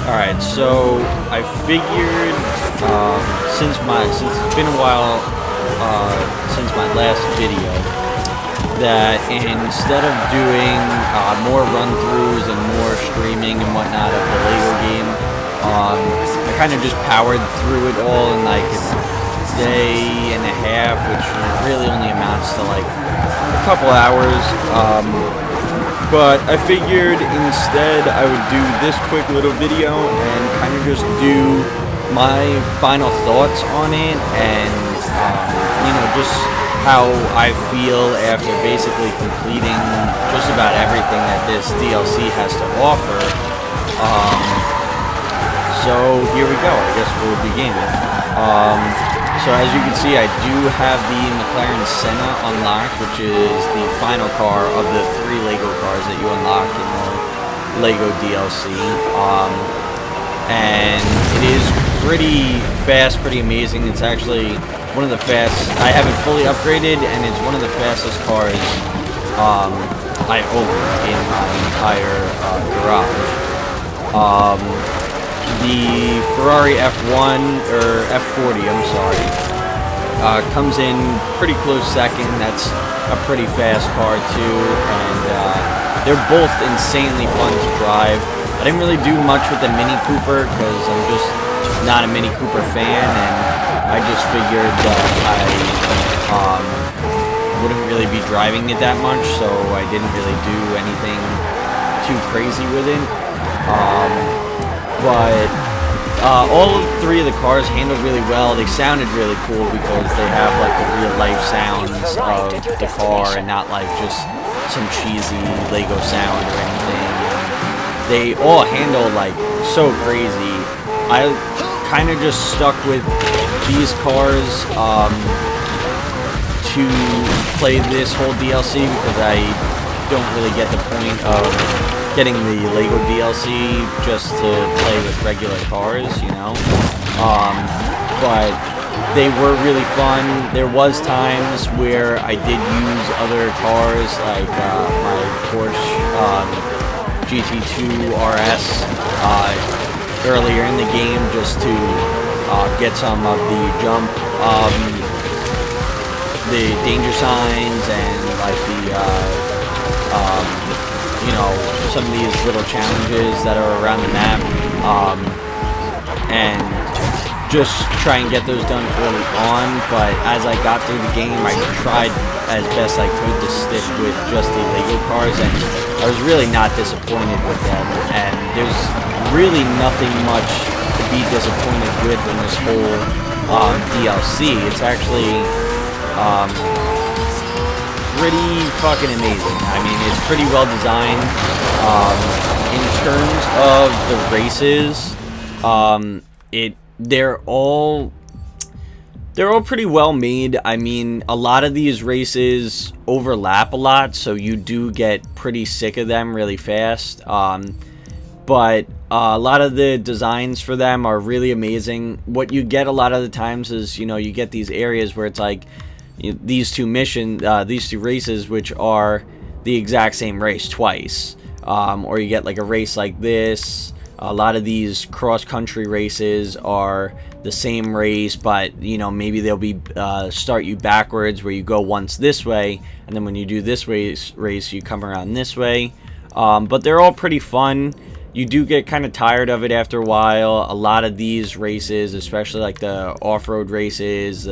Alright, so I figured since it's been a while since my last video, that instead of doing more run-throughs and more streaming and whatnot of the Lego game, I kind of just powered through it all in like a day and a half, which really only amounts to like a couple hours. But I figured instead I would do this quick little video and kind of just do my final thoughts on it and, just how I feel after basically completing just about everything that this DLC has to offer. So here we go. I guess we'll begin. So as you can see, I do have the Mclaren Senna unlocked, which is the final car of the 3 Lego cars that you unlock in the Lego DLC. And it is pretty fast, pretty amazing. It's actually one of the I have it fully upgraded, and it's one of the fastest cars I own in my entire garage. The Ferrari F1, or F40, I'm sorry, comes in pretty close second. That's a pretty fast car too, and they're both insanely fun to drive. I didn't really do much with the Mini Cooper because I'm just not a Mini Cooper fan, and I just figured that I wouldn't really be driving it that much, so I didn't really do anything too crazy with it. But all 3 of the cars handled really well. They sounded really cool because they have like the real life sounds of the car and not like just some cheesy Lego sound or anything. They all handle like so crazy. I kind of just stuck with these cars to play this whole DLC because I don't really get the point of getting the Lego DLC just to play with regular cars, but they were really fun. There was times where I did use other cars like my Porsche GT2 RS earlier in the game just to get some of the jump, the danger signs and like the some of these little challenges that are around the map, and just try and get those done early on. But as I got through the game, I tried as best I could to stick with just the Lego cars, and I was really not disappointed with them. And there's really nothing much to be disappointed with in this whole DLC. It's actually pretty fucking amazing. I mean, it's pretty well designed. In terms of the races, they're all pretty well made. I mean, a lot of these races overlap a lot, so you do get pretty sick of them really fast. But a lot of the designs for them are really amazing. What you get a lot of the times is, you get these areas where it's like these two races, which are the exact same race twice, or you get like a race like this. A lot of these cross-country races are the same race, but maybe they'll be start you backwards, where you go once this way, and then when you do this race you come around this way. But they're all pretty fun. You do get kind of tired of it after a while. A lot of these races, especially like the off-road races,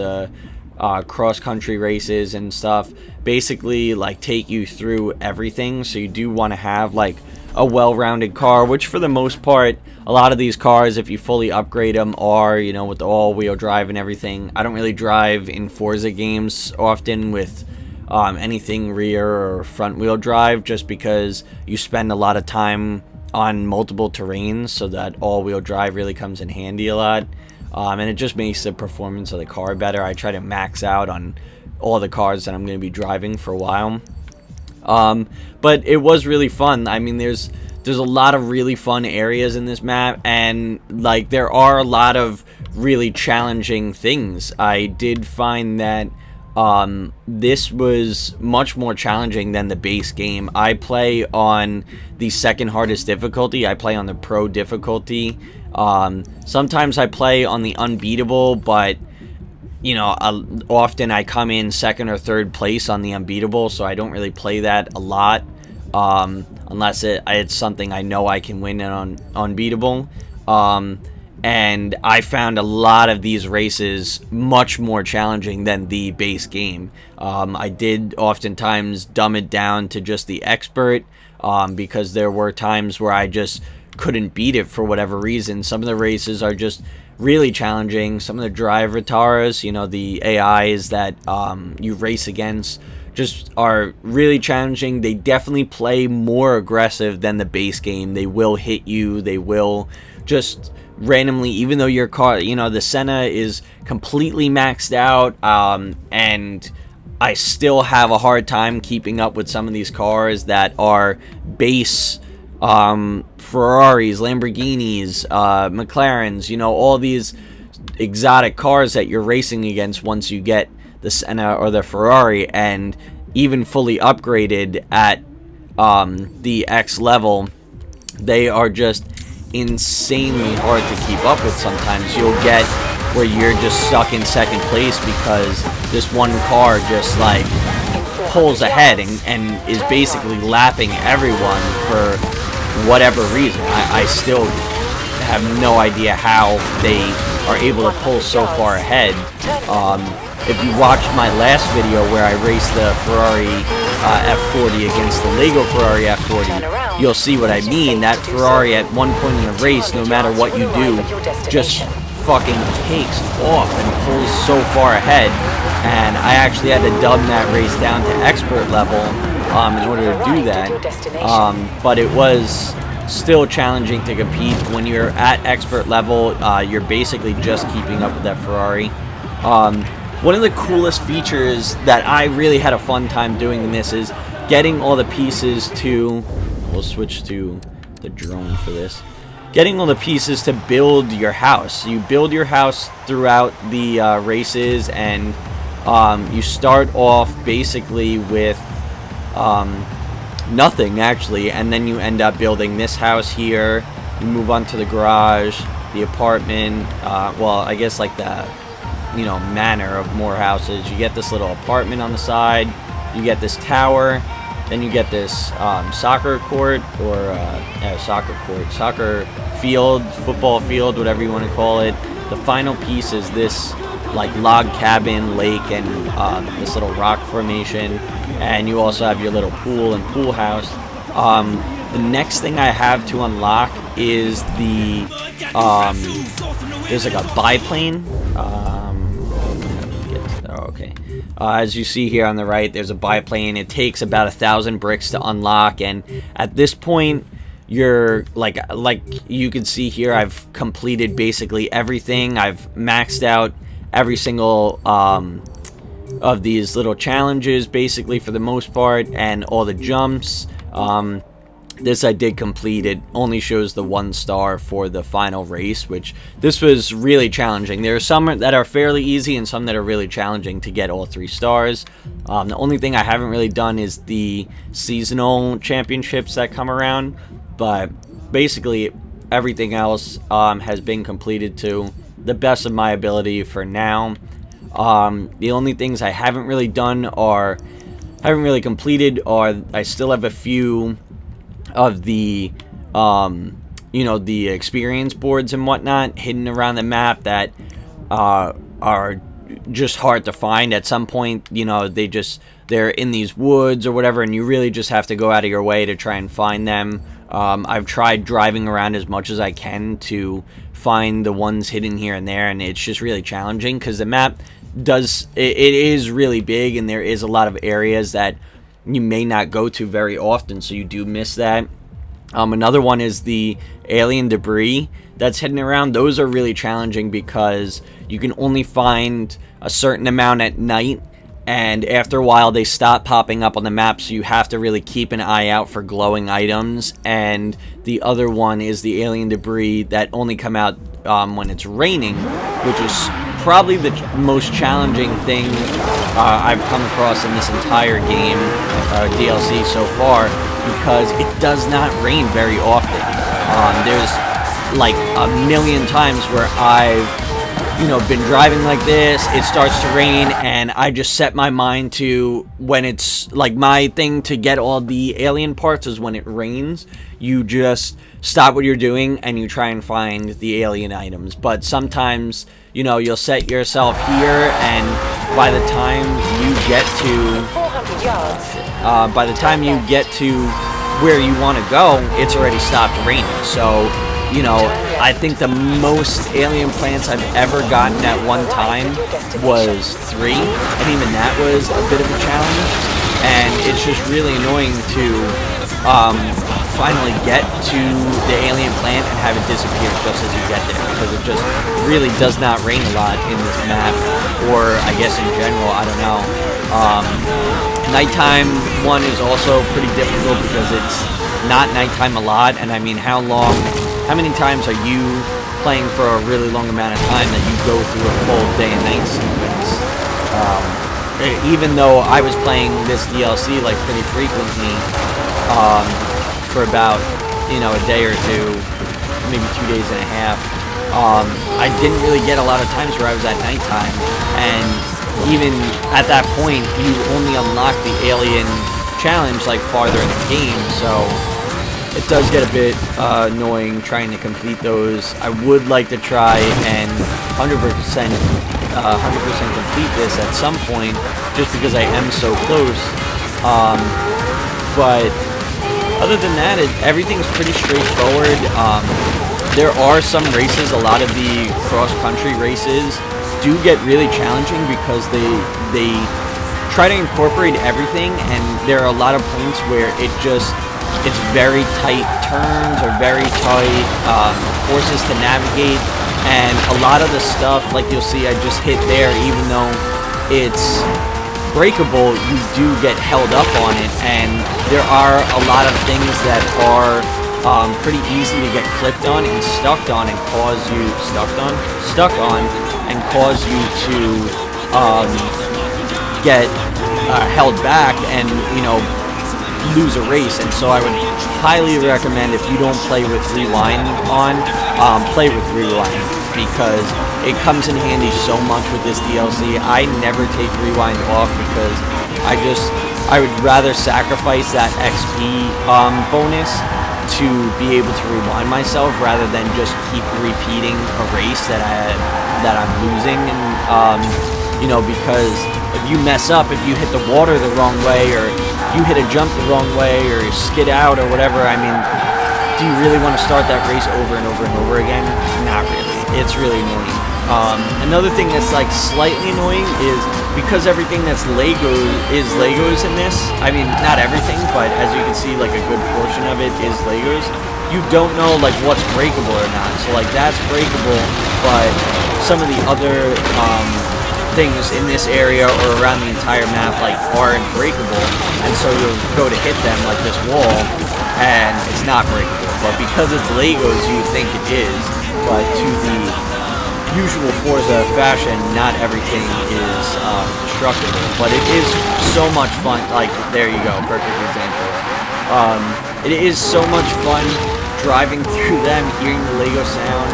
cross-country races and stuff, basically like take you through everything. So you do want to have like a well-rounded car, which for the most part, a lot of these cars, if you fully upgrade them, are, with the all-wheel drive and everything. I don't really drive in Forza games often with anything rear or front-wheel drive, just because you spend a lot of time on multiple terrains, so that all-wheel drive really comes in handy a lot. And it just makes the performance of the car better. I try to max out on all the cars that I'm going to be driving for a while. But it was really fun. I mean, there's a lot of really fun areas in this map, and like there are a lot of really challenging things. I did find that This was much more challenging than the base game. I play on the second hardest difficulty. I play on the pro difficulty. Sometimes I play on the unbeatable, but you know, often I come in second or third place on the unbeatable, so I don't really play that a lot, unless it's something I know I can win on unbeatable. And I found a lot of these races much more challenging than the base game. I did oftentimes dumb it down to just the expert, because there were times where I just couldn't beat it for whatever reason. Some of the races are just really challenging. Some of the drive Rataras, you know, the AIs that you race against, just are really challenging. They definitely play more aggressive than the base game. They will hit you. They will just randomly, even though your car, you know, the Senna is completely maxed out, and I still have a hard time keeping up with some of these cars that are base Ferraris, Lamborghinis, McLarens, you know, all these exotic cars that you're racing against once you get the Senna or the Ferrari, and even fully upgraded at the X level, they are just insanely hard to keep up with. Sometimes you'll get where you're just stuck in second place because this one car just like pulls ahead and is basically lapping everyone for whatever reason. I still have no idea how they are able to pull so far ahead. If you watched my last video where I raced the Ferrari F40 against the Lego Ferrari F40, you'll see what I mean. That Ferrari at one point in the race, no matter what you do, just fucking takes off and pulls so far ahead. And I actually had to dumb that race down to expert level in order to do that. But it was still challenging to compete. When you're at expert level, you're basically just keeping up with that Ferrari. One of the coolest features that I really had a fun time doing in this is getting all the pieces to... We'll switch to the drone for this. Getting all the pieces to build your house. You build your house throughout the races, and you start off basically with nothing, actually, and then you end up building this house here. You move on to the garage, the apartment, well, I guess like the, you know, manor of more houses. You get this little apartment on the side, you get this tower, then you get this soccer court, or soccer field, football field, whatever you want to call it. The final piece is this like log cabin, lake, and this little rock formation, and you also have your little pool and pool house. The next thing I have to unlock is the there's like a biplane. Okay. As you see here on the right, there's a biplane. It takes about 1,000 bricks to unlock, and at this point, you're like you can see here, I've completed basically everything. I've maxed out every single of these little challenges, basically, for the most part, and all the jumps. This I did complete. It only shows the 1 star for the final race, which this was really challenging. There are some that are fairly easy and some that are really challenging to get all 3 stars. The only thing I haven't really done is the seasonal championships that come around, but basically everything else has been completed to the best of my ability for now. The only things I haven't really done or haven't really completed are I still have a few of the you know, the experience boards and whatnot hidden around the map that are just hard to find. At some point, you know, they're in these woods or whatever, and you really just have to go out of your way to try and find them. I've tried driving around as much as I can to find the ones hidden here and there, and it's just really challenging because the map it is really big, and there is a lot of areas that you may not go to very often, so you do miss that. Another one is the alien debris that's hidden around. Those are really challenging because you can only find a certain amount at night, and after a while they stop popping up on the map, so you have to really keep an eye out for glowing items. And the other one is the alien debris that only come out when it's raining, which is probably the most challenging thing I've come across in this entire game, DLC so far, because it does not rain very often. There's like a million times where I've been driving like this, it starts to rain, and I just set my mind to, when it's like, my thing to get all the alien parts is when it rains, you just stop what you're doing and you try and find the alien items. But sometimes, you'll set yourself here, and by the time you get to 400 yards. where you want to go, it's already stopped raining. So I think the most alien plants I've ever gotten at one time was 3, and even that was a bit of a challenge. And it's just really annoying to finally get to the alien plant and have it disappear just as you get there, because it just really does not rain a lot in this map, or I guess in general, I don't know. Nighttime one is also pretty difficult because it's not nighttime a lot, and I mean, how many times are you playing for a really long amount of time that you go through a full day and night sequence? Even though I was playing this DLC like pretty frequently, for about a day or two, maybe 2 days and a half, I didn't really get a lot of times where I was at nighttime, and even at that point you only unlock the alien challenge like farther in the game, so it does get a bit annoying trying to complete those. I would like to try and 100% complete this at some point, just because I am so close. But other than that, everything's pretty straightforward. There are some races, a lot of the cross-country races do get really challenging because they try to incorporate everything, and there are a lot of points where it's very tight turns or very tight courses to navigate, and a lot of the stuff, like you'll see I just hit there, even though it's breakable, you do get held up on it, and there are a lot of things that are pretty easy to get clipped on and stuck on and cause you to get held back and lose a race. And so I would highly recommend, if you don't play with Rewind on, play with Rewind, because it comes in handy so much with this DLC. I never take Rewind off because I would rather sacrifice that XP bonus to be able to rewind myself rather than just keep repeating a race that I'm losing. And because if you mess up, if you hit the water the wrong way, or you hit a jump the wrong way, or you skid out or whatever, I mean, do you really want to start that race over and over and over again? Not really. It's really annoying. Another thing that's like slightly annoying is because everything that's Legos in this. I mean, not everything, but as you can see, like a good portion of it is Legos. You don't know like what's breakable or not. So like that's breakable, but some of the other things in this area or around the entire map like aren't breakable, and so you'll go to hit them like this wall and it's not breakable, but because it's Legos you think it is. But to the usual Forza fashion, not everything is destructible, but it is so much fun. Like, there you go, perfect example. It is so much fun driving through them, hearing the Lego sound,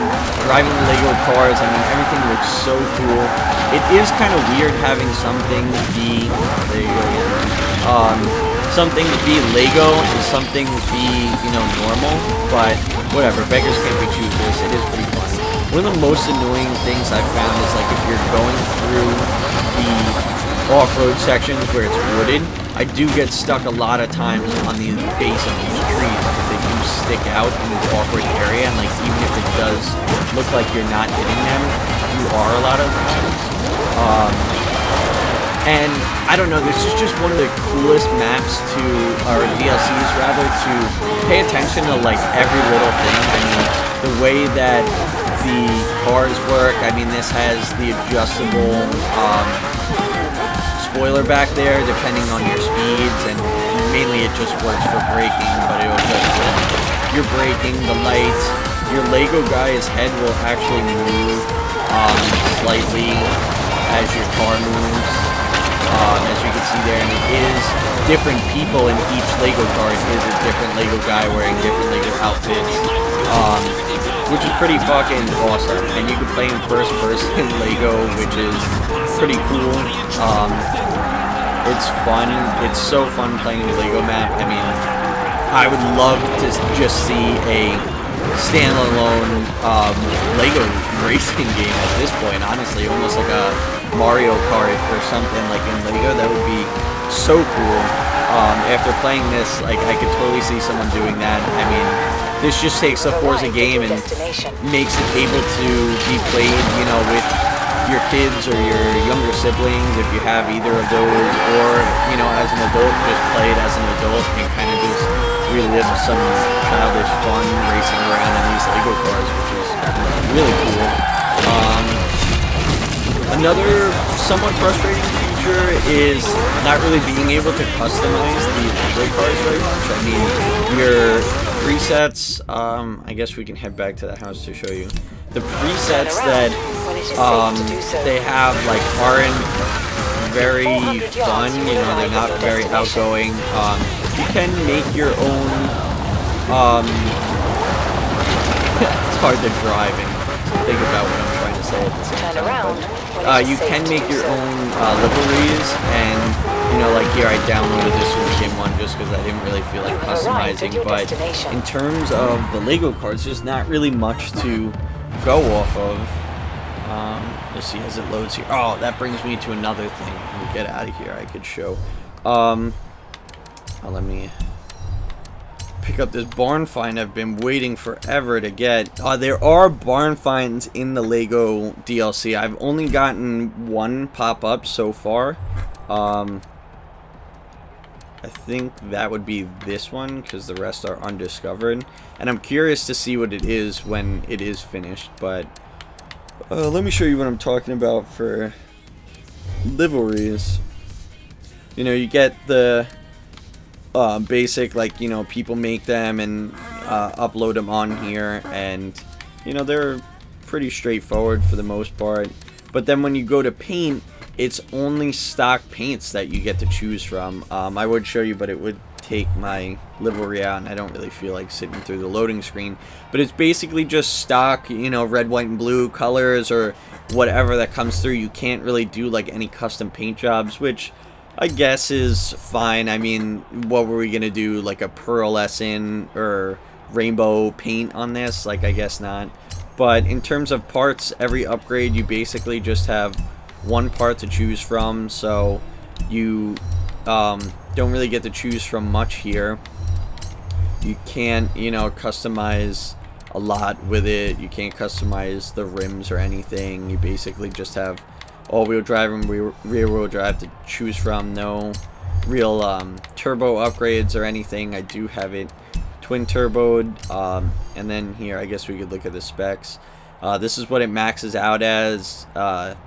driving the Lego cars. I mean, everything looks so cool. It is kind of weird having something be, there you go again, something be Lego and something be, normal, but whatever, beggars can't be choosers. It is pretty fun. One of the most annoying things I've found is like if you're going through the off-road sections where it's wooded, I do get stuck a lot of times on the base of these trees because they do stick out in this awkward area, and like even if it does look like you're not hitting them, you are a lot of times. And I don't know, this is just one of the coolest maps to, or DLCs rather, to pay attention to like every little thing. I mean, the way that the cars work, I mean, this has the adjustable spoiler back there depending on your speeds, and mainly it just works for braking, but it'll just, you're braking, the lights, your Lego guy's head will actually move slightly as your car moves. As you can see there, and it is different people in each Lego car. It is a different Lego guy wearing different Lego outfits, which is pretty fucking awesome. And you can play in first person Lego, which is pretty cool. It's fun. It's so fun playing the Lego map. I mean, I would love to just see a standalone Lego racing game at this point, honestly, almost like a Mario Kart or something like in Lego. That would be so cool. After playing this, like, I could totally see someone doing that. I mean, this just takes a Forza game and makes it able to be played, you know, with your kids or your younger siblings, if you have either of those, or, you know, as an adult, just play it as an adult and kind of just relive some childish fun racing around in these Lego cars, which is really cool. Another somewhat frustrating feature is not really being able to customize these Lego cars very much. I mean, your presets, I guess we can head back to the house to show you. The presets that they have, like, aren't very fun, you know, they're not very outgoing. You can make your own, it's hard to drive and think about what I'm trying to say at the same time, but you can make your own liveries, and, you know, like here I downloaded this weekend one just because I didn't really feel like customizing, but in terms of the Lego cards, there's not really much to go off of. Let's see as it loads here. Oh, that brings me to another thing. When we get out of here, I could show. Let me pick up this barn find I've been waiting forever to get. There are barn finds in the Lego DLC. I've only gotten one pop up so far. I think that would be this one because the rest are undiscovered, and I'm curious to see what it is when it is finished. But let me show you what I'm talking about for liveries. You know, you get the basic, like, you know, people make them and upload them on here, and, you know, they're pretty straightforward for the most part. But then when you go to paint, it's only stock paints that you get to choose from. I would show you, but it would take my livery out, and I don't really feel like sitting through the loading screen. But it's basically just stock, you know, red, white, and blue colors or whatever that comes through. You can't really do, like, any custom paint jobs, which I guess is fine. I mean, what were we gonna do, like a pearlescent or rainbow paint on this? Like, I guess not. But in terms of parts, every upgrade, you basically just have one part to choose from, so you don't really get to choose from much here. You can't, you know, customize a lot with it. You can't customize the rims or anything. You basically just have all-wheel drive and rear-wheel drive to choose from. No real turbo upgrades or anything. I do have it twin turboed, and then here I guess we could look at the specs. This is what it maxes out as.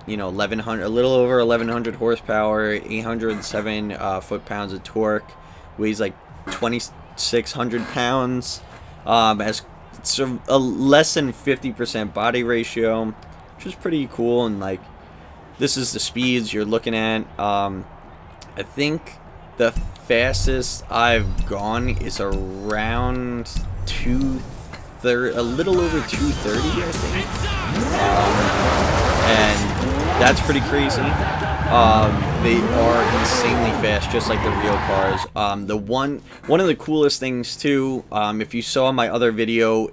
You know, 1100, a little over 1100 horsepower, 807 foot-pounds of torque, weighs like 2600 pounds. Has a less than 50% body ratio, which is pretty cool. And like, this is the speeds you're looking at. I think the fastest I've gone is around 230, a little over 230, I think. And that's pretty crazy. They are insanely fast, just like the real cars. One of the coolest things too, if you saw my other video,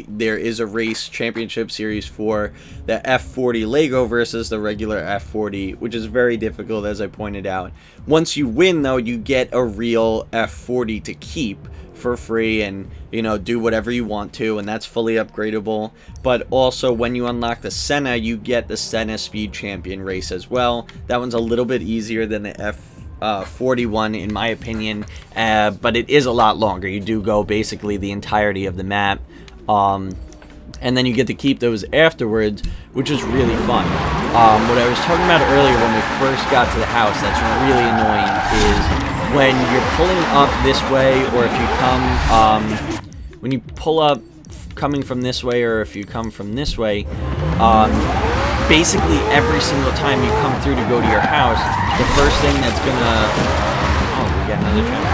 there is a race championship series for the F40 Lego versus the regular F40, which is very difficult, as I pointed out. Once you win, though, you get a real F40 to keep for free, and, you know, do whatever you want to, and that's fully upgradable. But also, when you unlock the Senna, you get the Senna Speed Champion race as well. That one's a little bit easier than the F41 in my opinion, but it is a lot longer. You do go basically the entirety of the map, and then you get to keep those afterwards, which is really fun. What I was talking about earlier when we first got to the house that's really annoying is when you're pulling up this way, or if you come, when you pull up coming from this way or if you come from this way, basically every single time you come through to go to your house, the first thing that's gonna... Oh, we got another channel.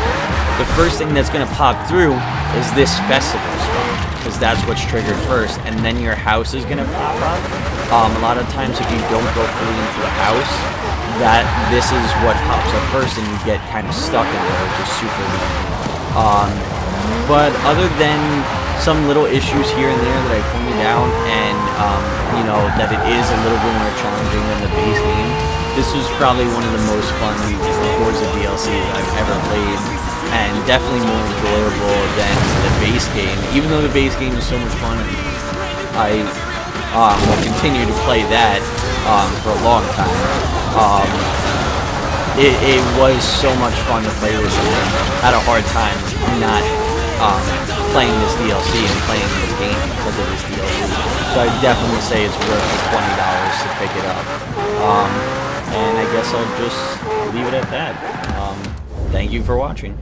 The first thing that's gonna pop through is this festival spot, because that's what's triggered first, and then your house is gonna pop up. A lot of times if you don't go fully into the house, this is what pops up first, and you get kind of stuck in there, which is super weird. But other than some little issues here and there that I pointed out, and you know, that it is a little bit more challenging than the base game, this was probably one of the most fun Forza DLCs I've ever played, and definitely more enjoyable than the base game. Even though the base game is so much fun, I will continue to play that for a long time. It was so much fun to play this game. I had a hard time not playing this DLC and playing this game because of this DLC. So I definitely say it's worth the $20 to pick it up. And I guess I'll just leave it at that. Thank you for watching.